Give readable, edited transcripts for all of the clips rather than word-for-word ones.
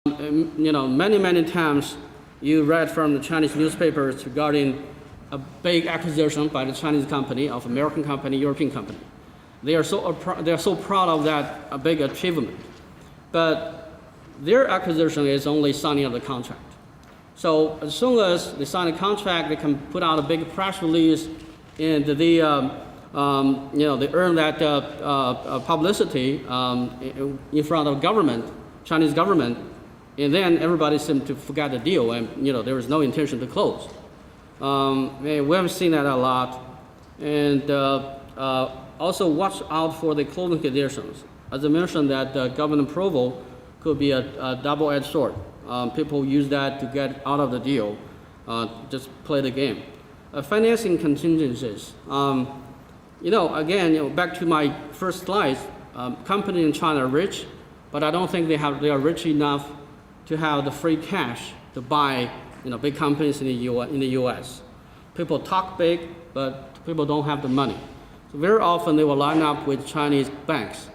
Many times you read from the Chinese newspapers regarding a big acquisition by the Chinese company of American company, European company. They are so proud of that big achievement, but their acquisition is only signing of the contract. So as soon as they sign a contract, they can put out a big press release, and they earn that publicity in front of government, Chinese government, and then everybody seems to forget the deal, and there is no intention to close. We have seen that a lot, and also watch out for the closing conditions. As I mentioned, that government approval could be a double-edged sword. People use that to get out of the deal, just play the game. Financing contingencies. Again, back to my first slide, companies in China are rich, but I don't think they are rich enough to have the free cash to buy big companies in the U.S. People talk big, but people don't have the money. So very often they will line up with Chinese banks.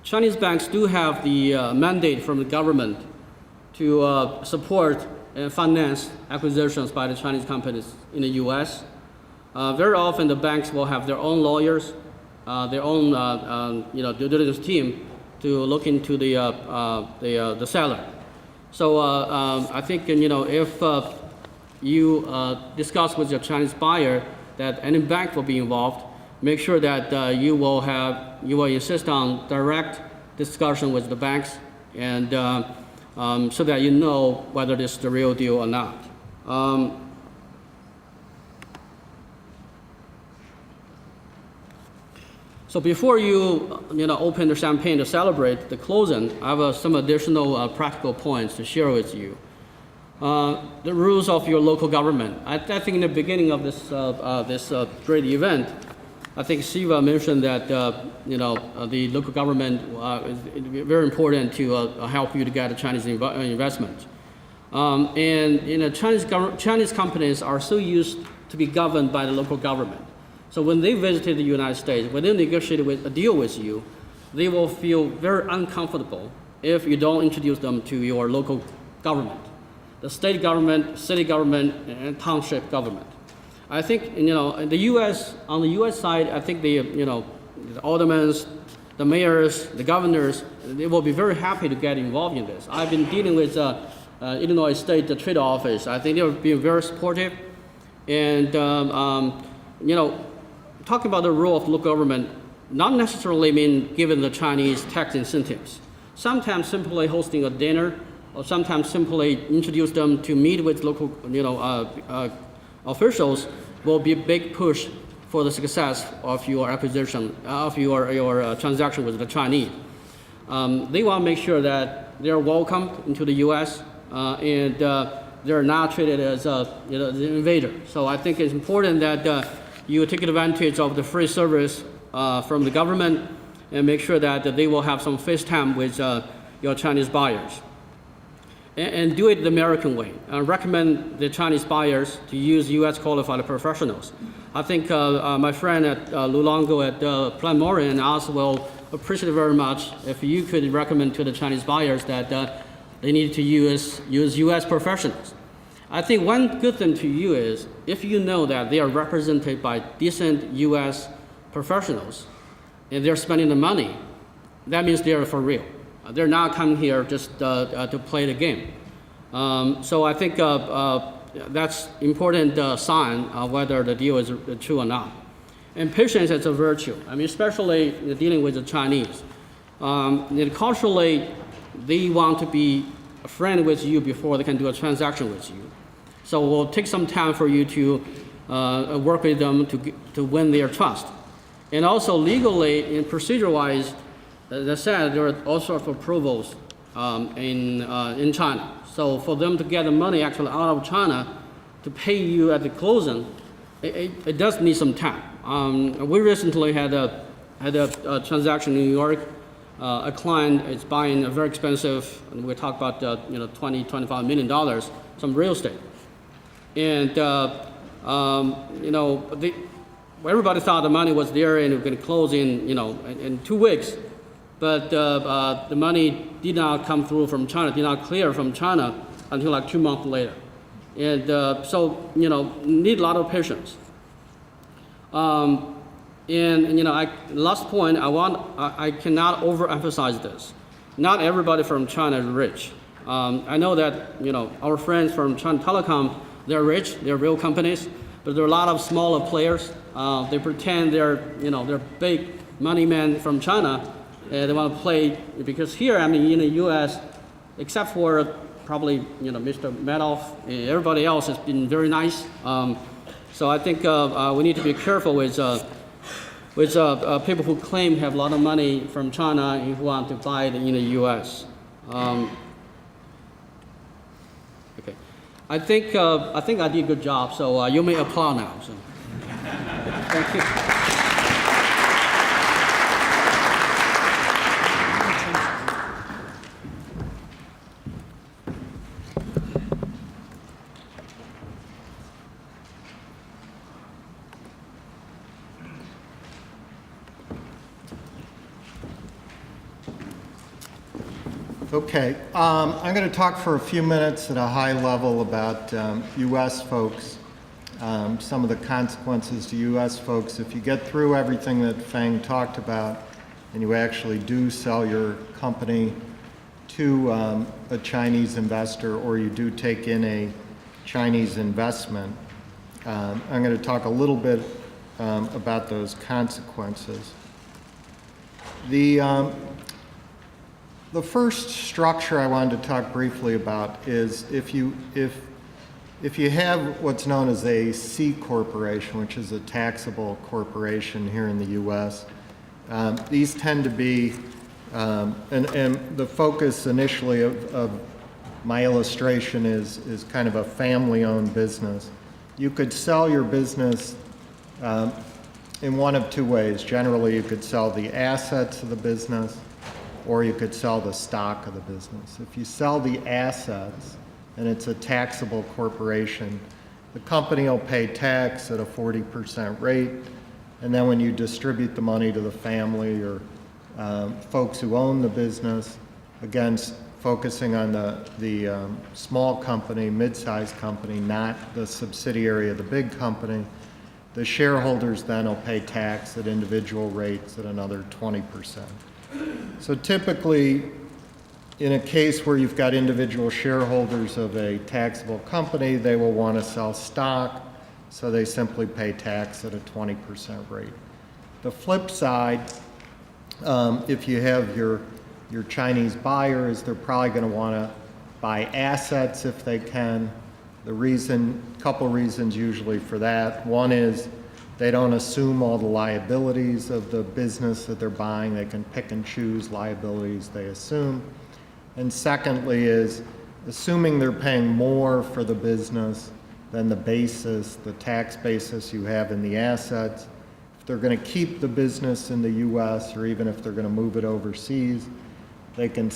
Chinese banks do have the mandate from the government to support and finance acquisitions by the Chinese companies in the U.S. Very often the banks will have their own lawyers, their own due diligence team to look into the seller. So I think if you discuss with your Chinese buyer that any bank will be involved, make sure that you will insist on direct discussion with the banks, and so that you know whether this is the real deal or not. So before you open the champagne to celebrate the closing, I have some additional practical points to share with you. The rules of your local government. I think in the beginning of this great event, I think Siva mentioned that the local government is very important to help you to get a Chinese investment. And Chinese companies are so used to be governed by the local government. So when they visited the United States, when they negotiated a deal with you, they will feel very uncomfortable if you don't introduce them to your local government, the state government, city government, and township government. I think in the U.S. on the U.S. side, I think the aldermen, the mayors, the governors, they will be very happy to get involved in this. I've been dealing with Illinois State Trade Office. I think they have been very supportive, and talking about the role of local government, not necessarily mean giving the Chinese tax incentives. Sometimes simply hosting a dinner, or sometimes simply introduce them to meet with local officials will be a big push for the success of your acquisition, of your transaction with the Chinese. They want to make sure that they're welcomed into the U.S. And they're not treated as an invader. So I think it's important that you take advantage of the free service from the government and make sure that they will have some face time with your Chinese buyers. And do it the American way. Recommend the Chinese buyers to use U.S. qualified professionals. I think my friend at Longo at Plante Moran also will appreciate it very much if you could recommend to the Chinese buyers that they need to use U.S. professionals. I think one good thing to you is if you know that they are represented by decent U.S. professionals and they're spending the money, that means they're for real. They're not coming here just to play the game. So I think that's important sign of whether the deal is true or not. And patience is a virtue. I mean, especially dealing with the Chinese. Culturally, they want to be a friend with you before they can do a transaction with you. So it will take some time for you to work with them to win their trust. And also legally and procedure-wise, as I said, there are all sorts of approvals in China. So for them to get the money actually out of China to pay you at the closing, it does need some time. We recently had a transaction in New York. A client is buying a very expensive, and we talk about $20-25 million, some real estate. And everybody thought the money was there and it was going to close in 2 weeks. but the money did not come through from China, did not clear from China until like 2 months later. And so, need a lot of patience. Last point, I cannot overemphasize this. Not everybody from China is rich. I know that, our friends from China Telecom, they're rich, they're real companies, but there are a lot of smaller players. They pretend they're big money men from China, and they want to play, because here, in the U.S., except for probably, Mr. Madoff, everybody else has been very nice. So I think we need to be careful with people who claim to have a lot of money from China and who want to buy it in the U.S. Okay, I think I did a good job. So you may applaud now. So. Thank you. Okay, I'm going to talk for a few minutes at a high level about U.S. folks, some of the consequences to U.S. folks. If you get through everything that Feng talked about and you actually do sell your company to a Chinese investor, or you do take in a Chinese investment, I'm going to talk a little bit about those consequences. The first structure I wanted to talk briefly about is if you have what's known as a C corporation, which is a taxable corporation here in the U.S., these tend to be, and the focus initially of my illustration is kind of a family-owned business. You could sell your business in one of two ways. Generally, you could sell the assets of the business, or you could sell the stock of the business. If you sell the assets, and it's a taxable corporation, the company will pay tax at a 40% rate, and then when you distribute the money to the family or folks who own the business, again, focusing on the small company, mid-sized company, not the subsidiary of the big company, the shareholders then will pay tax at individual rates at another 20%. So typically, in a case where you've got individual shareholders of a taxable company, they will want to sell stock, so they simply pay tax at a 20% rate. The flip side, if you have your Chinese buyers, they're probably going to want to buy assets if they can. Couple reasons usually for that. One is they don't assume all the liabilities of the business that they're buying. They can pick and choose liabilities they assume. And secondly is, assuming they're paying more for the business than the tax basis you have in the assets, if they're going to keep the business in the U.S. or even if they're going to move it overseas, they can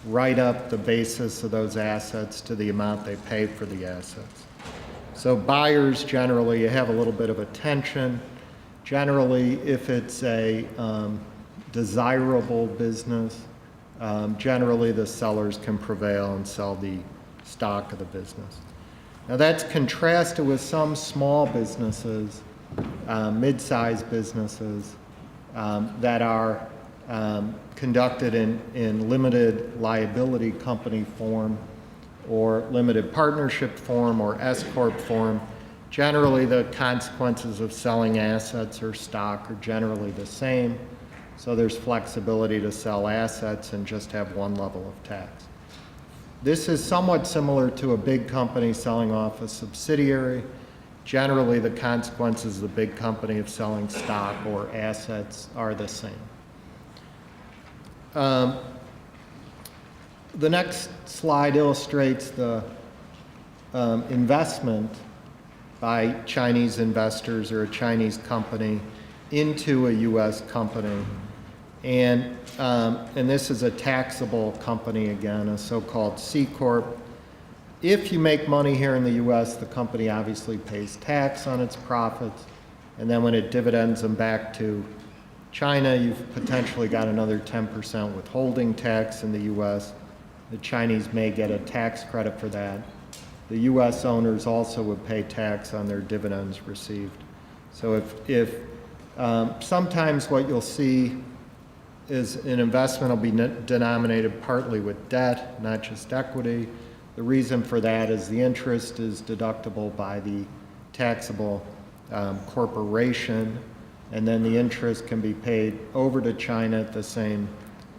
write up the basis of those assets to the amount they pay for the assets. So buyers, generally, you have a little bit of a tension. Generally, if it's a desirable business, generally the sellers can prevail and sell the stock of the business. Now that's contrasted with some small businesses, mid-sized businesses that are conducted in limited liability company form or limited partnership form or S-corp form. Generally, the consequences of selling assets or stock are generally the same, so there's flexibility to sell assets and just have one level of tax. This is somewhat similar to a big company selling off a subsidiary. Generally, the consequences of the big company of selling stock or assets are the same. The next slide illustrates the investment by Chinese investors or a Chinese company into a U.S. company. And this is a taxable company again, a so-called C Corp. If you make money here in the U.S., the company obviously pays tax on its profits, and then when it dividends them back to China, you've potentially got another 10% withholding tax in the U.S. The Chinese may get a tax credit for that. The U.S. owners also would pay tax on their dividends received. So if sometimes what you'll see is an investment will be denominated partly with debt, not just equity. The reason for that is the interest is deductible by the taxable corporation, and then the interest can be paid over to China at the same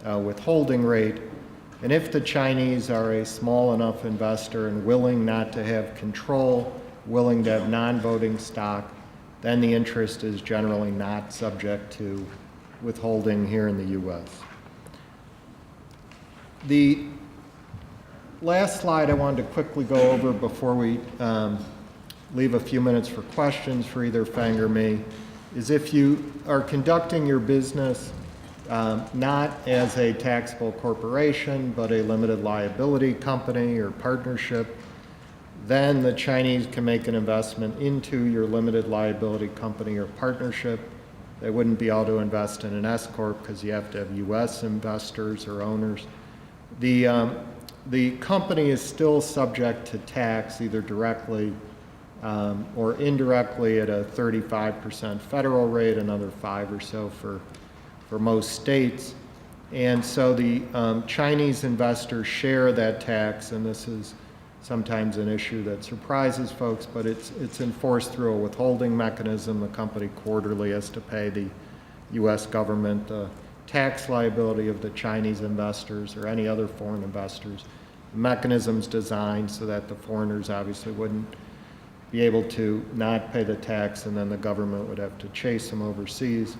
withholding rate. And if the Chinese are a small enough investor and willing not to have control, willing to have non-voting stock, then the interest is generally not subject to withholding here in the U.S. The last slide I wanted to quickly go over before we leave a few minutes for questions for either Feng or me is if you are conducting your business not as a taxable corporation, but a limited liability company or partnership, then the Chinese can make an investment into your limited liability company or partnership. They wouldn't be able to invest in an S-corp because you have to have U.S. investors or owners. The company is still subject to tax either directly or indirectly at a 35% federal rate, another 5 or so for most states. And so the Chinese investors share that tax, and this is sometimes an issue that surprises folks, but it's enforced through a withholding mechanism. The company quarterly has to pay the U.S. government the tax liability of the Chinese investors or any other foreign investors. The mechanism's designed so that the foreigners obviously wouldn't be able to not pay the tax, and then the government would have to chase them overseas.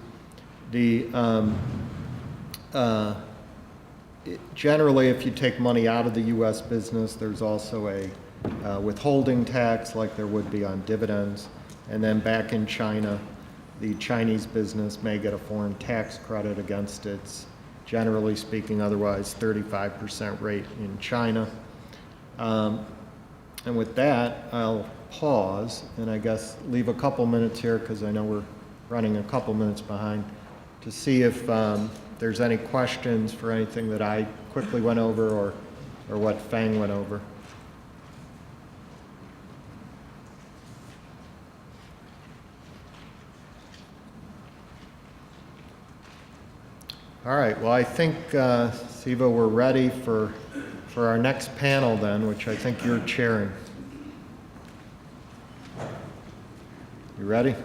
Generally, if you take money out of the U.S. business, there's also a withholding tax like there would be on dividends. And then back in China, the Chinese business may get a foreign tax credit against its, generally speaking, otherwise 35% rate in China. And with that, I'll pause and I guess leave a couple minutes here because I know we're running a couple minutes behind to see if there's any questions for anything that I quickly went over or what Feng went over. All right, well, I think, Siva, we're ready for our next panel then, which I think you're chairing. You ready?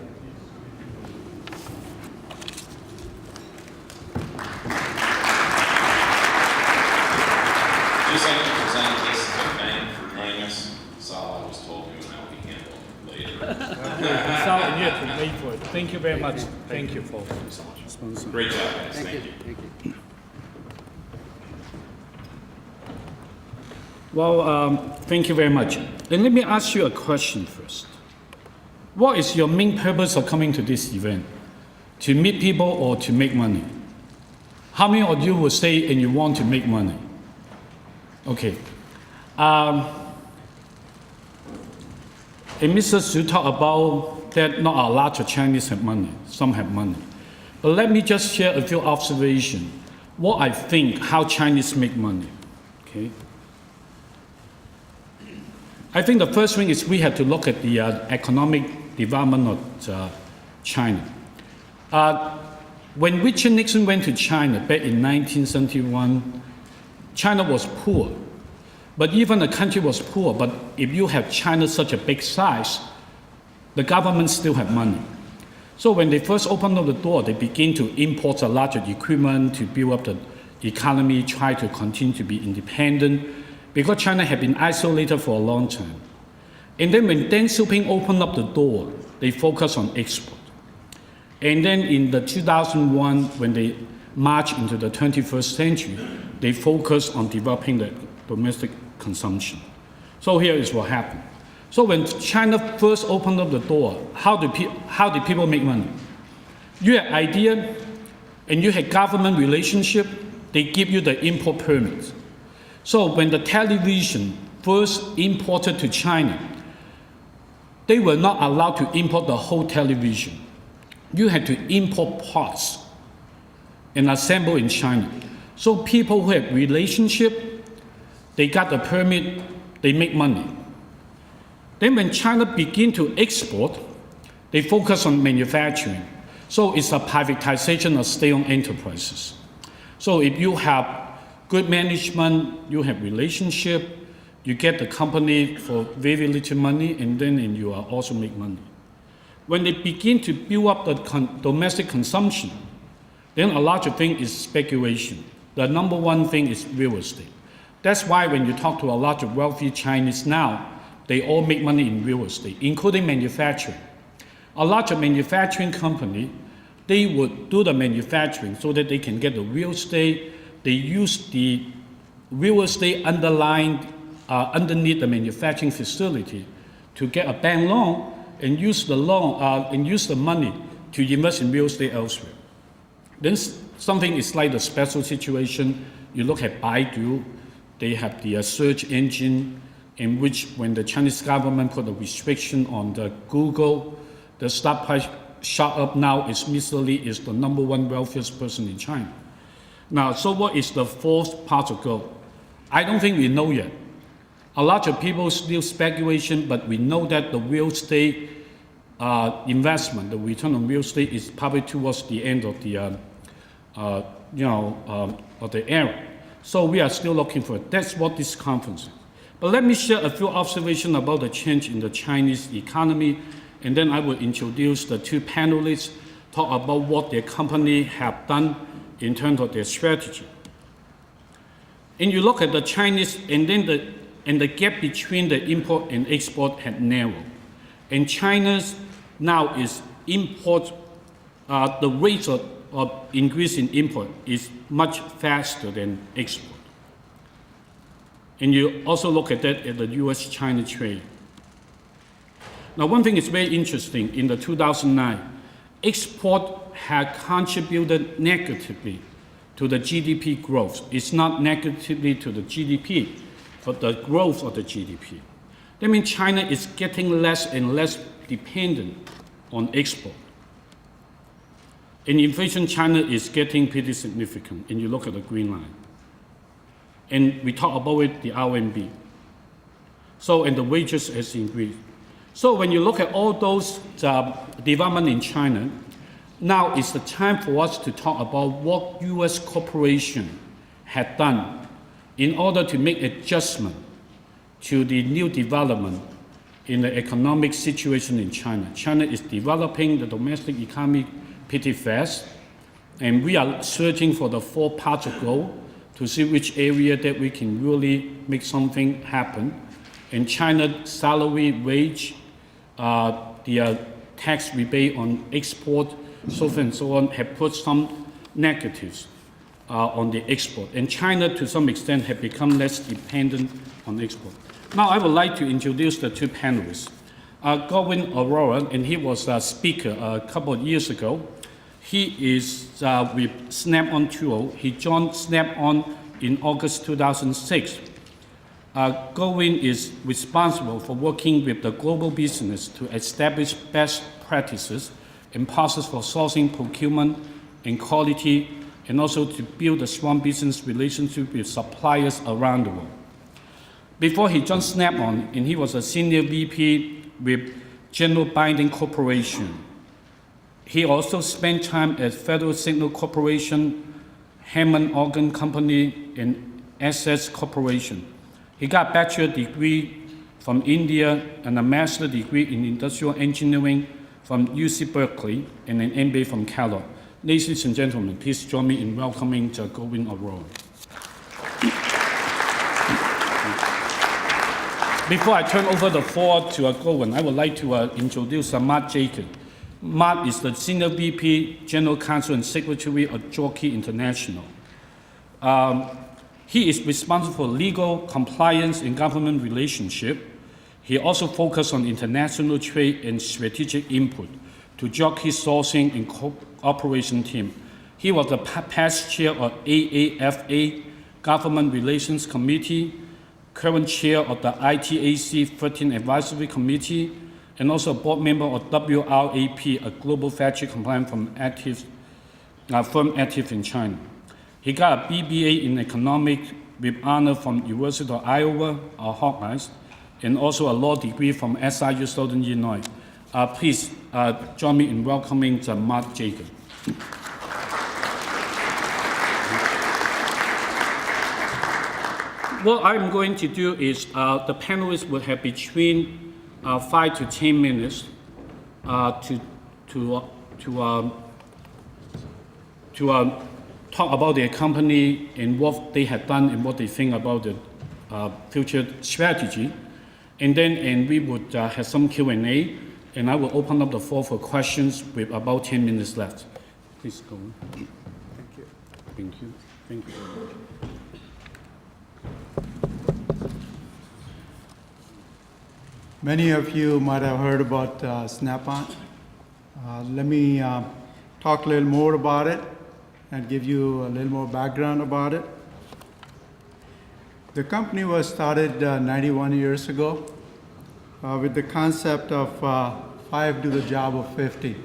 Just like to present this to Feng for joining us. Saul, I was told you and I'll be handled later. Saul and you to Mayfield. Thank you very much. Thank you for sponsoring. Great job, guys. Thank you. Thank you. Well, thank you very much. Then let me ask you a question first. What is your main purpose of coming to this event? To meet people or to make money? How many of you will say and you want to make money? Okay. And Mr. Zhuo talked about that not a lot of Chinese have money, some have money. But let me just share a few observations, what I think, how Chinese make money, okay? I think the first thing is we have to look at the economic development of China. When Richard Nixon went to China back in 1971, China was poor. But even the country was poor, but if you have China such a big size, the government still have money. So when they first opened up the door, they begin to import a lot of equipment to build up the economy, try to continue to be independent, because China had been isolated for a long time. And then when Deng Xiaoping opened up the door, they focused on export. And then in the 2001, when they marched into the 21st century, they focused on developing the domestic consumption. So here is what happened. So when China first opened up the door, how did people make money? You had idea, and you had government relationship, they give you the import permits. So when the television first imported to China, they were not allowed to import the whole television. You had to import parts and assembled in China. So people who have relationship, they got the permit, they make money. Then when China begin to export, they focus on manufacturing. So it's a privatization of state-owned enterprises. So if you have good management, you have relationship, you get the company for very little money, and then you are also make money. When they begin to build up the domestic consumption, then a larger thing is speculation. The number one thing is real estate. That's why when you talk to a lot of wealthy Chinese now, they all make money in real estate, including manufacturing. A lot of manufacturing company, they would do the manufacturing so that they can get the real estate. They use the real estate underneath the manufacturing facility to get a bank loan and use the money to invest in real estate elsewhere. Then something is like the special situation. You look at Baidu, they have the search engine in which when the Chinese government put a restriction on the Google, the stock price shot up now is Mr. Li is the number one wealthiest person in China. Now, so what is the fourth part of gold? I don't think we know yet. A lot of people still speculation, but we know that the real estate investment, the return on real estate is probably towards the end of the of the era. So we are still looking for it. That's what this conference is. But let me share a few observations about the change in the Chinese economy, and then I will introduce the two panelists, talk about what their company have done in terms of their strategy. And you look at the Chinese, and then the gap between the import and export had narrowed. And China's now is import, the rate of increase in import is much faster than export. And you also look at that at the US-China trade. Now, one thing is very interesting. In the 2009, export had contributed negatively to the GDP growth. It's not negatively to the GDP, but the growth of the GDP. That means China is getting less and less dependent on export. And inflation, China is getting pretty significant, and you look at the green line. And we talk about it, the RMB. So, and the wages has increased. So when you look at all those development in China, now is the time for us to talk about what US corporation had done in order to make adjustment to the new development in the economic situation in China. China is developing the domestic economy pretty fast, and we are searching for the four parts of gold to see which area that we can really make something happen. In China, salary, wage, the tax rebate on export, so forth and so on, have put some negatives on the export. And China, to some extent, have become less dependent on export. Now, I would like to introduce the two panelists. Govind Arora, and he was a speaker a couple of years ago. He is with Snap-on Zhuo. He joined Snap-on in August 2006. Govind is responsible for working with the global business to establish best practices and process for sourcing, procurement, and quality, and also to build a strong business relationship with suppliers around the world. Before he joined Snap-on, and he was a senior VP with General Binding Corporation. He also spent time at Federal Signal Corporation, Hammond Organ Company, and SS Corporation. He got a bachelor's degree from India and a master's degree in industrial engineering from UC Berkeley and an MBA from Kellogg. Ladies and gentlemen, please join me in welcoming Govind Arora. Before I turn over the floor to Govind, I would like to introduce Mark Jaeger. Mark is the Senior VP, General Counsel, and Secretary of Jockey International. He is responsible for legal, compliance, and government relationship. He also focuses on international trade and strategic input to Jockey sourcing and cooperation team. He was the past chair of AAFA, Government Relations Committee, current chair of the ITAC 13 Advisory Committee, and also a board member of WRAP, a global factory compliant from active firm active in China. He got a BBA in economics with honor from University of Iowa, Hawkeyes, and also a law degree from SIU Southern Illinois. Please join me in welcoming Mark Jaeger. What I'm going to do is the panelists will have between 5 to 10 minutes to talk about their company and what they have done and what they think about the future strategy. And we would have some Q&A, and I will open up the floor for questions with about 10 minutes left. Please go on. Thank you. Thank you. Thank you very much. Many of you might have heard about Snap-on. Let me talk a little more about it and give you a little more background about it. The company was started 91 years ago with the concept of 5 do the job of 50.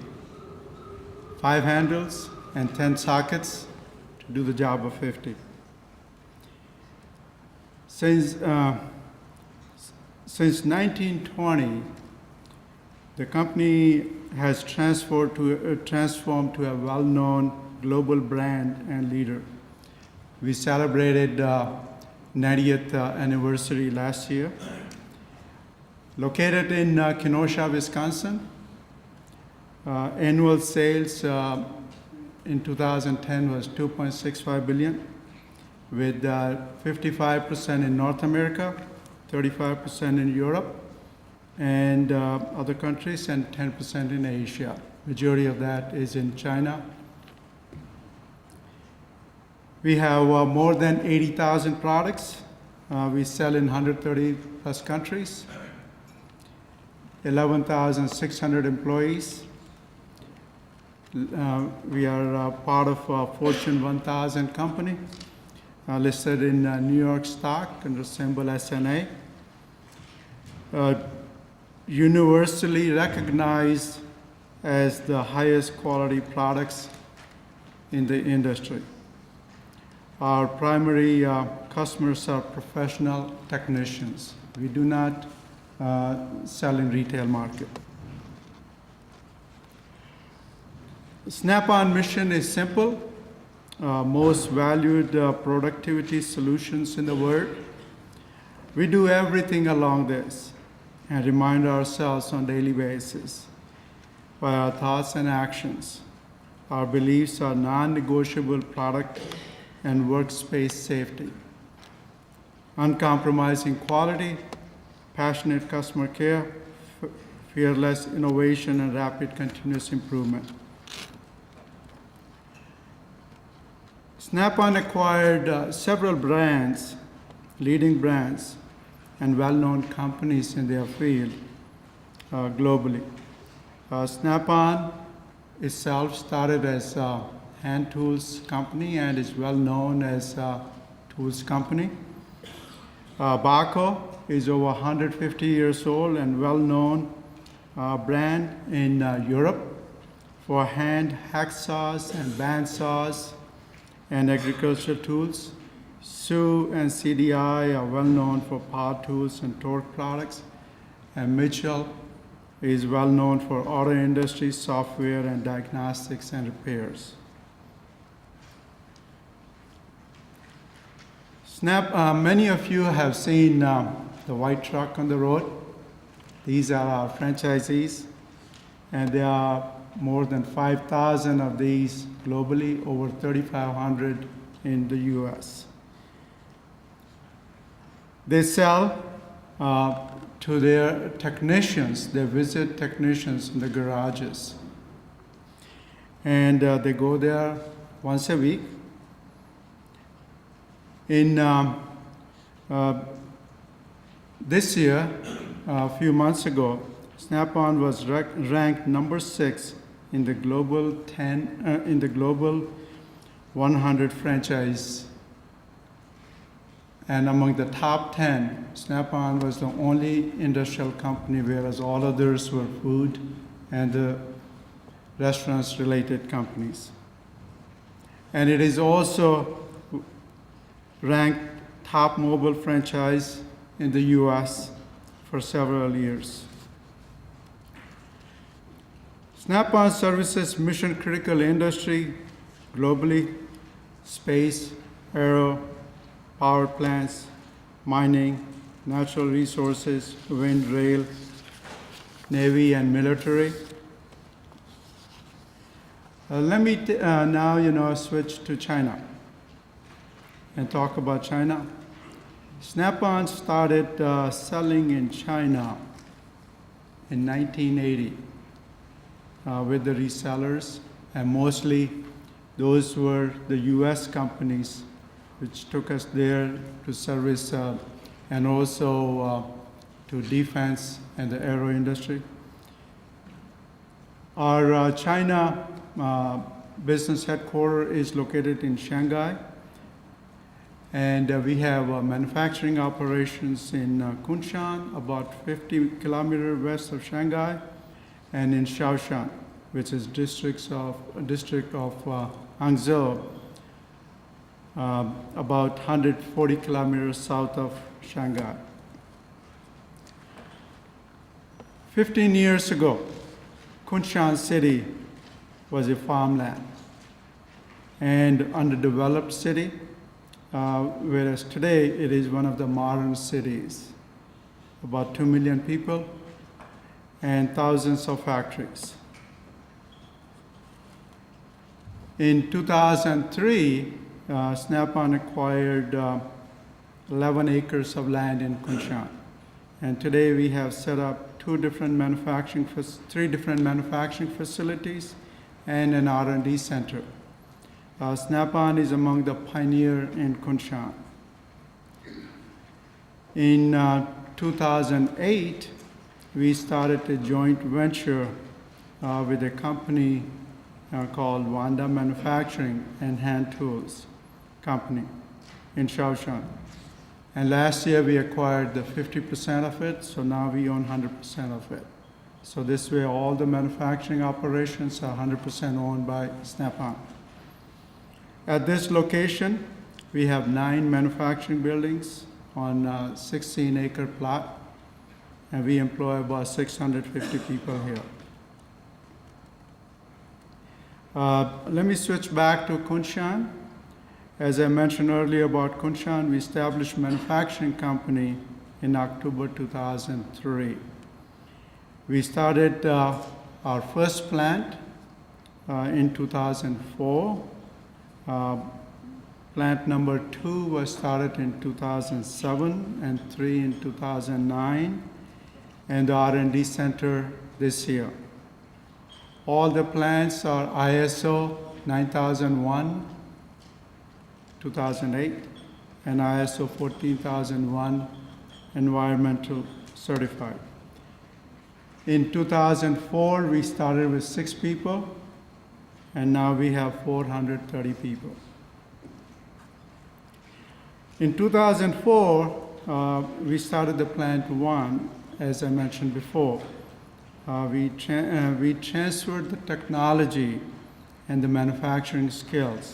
5 handles and 10 sockets to do the job of 50. Since 1920, the company has transformed to a well-known global brand and leader. We celebrated 90th anniversary last year. Located in Kenosha, Wisconsin, annual sales in 2010 was $2.65 billion, with 55% in North America, 35% in Europe and other countries, and 10% in Asia. Majority of that is in China. We have more than 80,000 products. We sell in 130 plus countries, 11,600 employees. We are part of Fortune 1000 company, listed in New York Stock under symbol SNA. Universally recognized as the highest quality products in the industry. Our primary customers are professional technicians. We do not sell in retail market. Snap-on mission is simple. Most valued productivity solutions in the world. We do everything along this and remind ourselves on a daily basis by our thoughts and actions. Our beliefs are non-negotiable product and workspace safety, uncompromising quality, passionate customer care, fearless innovation, and rapid continuous improvement. Snap-on acquired several brands, leading brands, and well-known companies in their field globally. Snap-on itself started as a hand tools company and is well known as a tools company. Baco is over 150 years old and well-known brand in Europe for hand hacksaws and bandsaws and agricultural tools. Zhuo and CDI are well known for power tools and torque products, and Mitchell is well known for auto industry software and diagnostics and repairs. Many of you have seen the white truck on the road. These are our franchisees, and there are more than 5,000 of these globally, over 3,500 in the U.S. They sell to their technicians. They visit technicians in the garages. And they go there once a week. In this year, a few months ago, Snap-on was ranked number 6 in the global 100 franchise. And among the top 10, Snap-on was the only industrial company, whereas all others were food and restaurants-related companies. and it is also ranked top mobile franchise in the U.S. for several years. Snap-on services mission-critical industry globally: space, aero, power plants, mining, natural resources, wind, rail, Navy, and military. Let me now switch to China and talk about China. Snap-on started selling in China in 1980 with the resellers, and mostly those were the U.S. companies which took us there to service and also to defense and the aero industry. Our China business headquarters is located in Shanghai, and we have manufacturing operations in Kunshan, about 50 kilometers west of Shanghai, and in Shaoshan, which is district of Hangzhou, about 140 kilometers south of Shanghai. 15 years ago, Kunshan city was a farmland and underdeveloped city, whereas today it is one of the modern cities, about 2 million people and thousands of factories. In 2003, Snap-on acquired 11 acres of land in Kunshan, and today we have set up three different manufacturing facilities and an R&D center. Snap-on is among the pioneers in Kunshan. In 2008, we started a joint venture with a company called Wanda Manufacturing and Hand Tools Company in Shaoshan. And last year we acquired the 50% of it, so now we own 100% of it. So this way all the manufacturing operations are 100% owned by Snap-on. At this location, we have 9 manufacturing buildings on a 16-acre plot, and we employ about 650 people here. Let me switch back to Kunshan. As I mentioned earlier about Kunshan, we established a manufacturing company in October 2003. We started our first plant in 2004. Plant number 2 was started in 2007 and 3 in 2009, and the R&D center this year. All the plants are ISO 9001, 2008, and ISO 14001 environmental certified. In 2004, we started with 6 people, and now we have 430 people. In 2004, we started the plant 1, as I mentioned before. We transferred the technology and the manufacturing skills